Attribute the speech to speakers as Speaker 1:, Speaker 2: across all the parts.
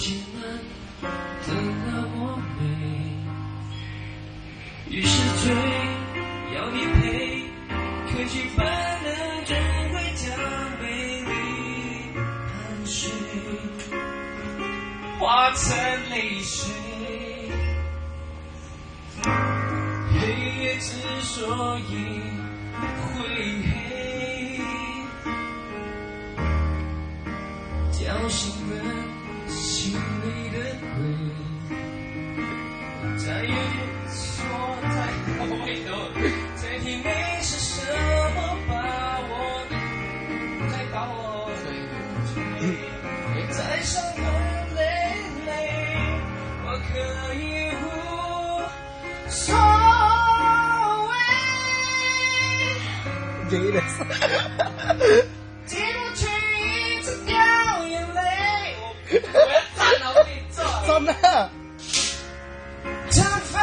Speaker 1: 今晚的那么美，于是追要你陪，可去烦恼终会将美丽汗水化成泪水。黑夜之所以会黑，叫醒了心里的鬼，再也说再回头，再提没是什么把我再把我追，再伤痕累累，我可以无所谓。
Speaker 2: gay的。
Speaker 1: 听不去一直掉眼泪，我要站了，我给你做。
Speaker 2: 真的。
Speaker 1: 腾飞，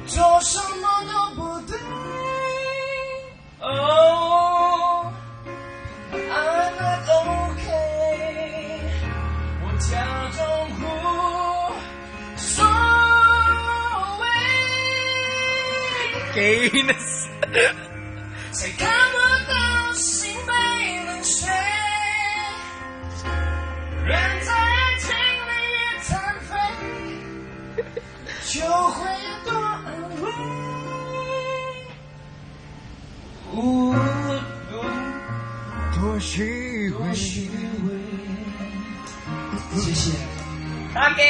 Speaker 1: 做什么都不对。Oh, I'm not okay。我假装无所谓。
Speaker 2: gayness。
Speaker 1: 才看不到心被冷水，人在爱情里越残废，就会有多安慰。
Speaker 2: 多虚伪。
Speaker 1: 谢谢。OK。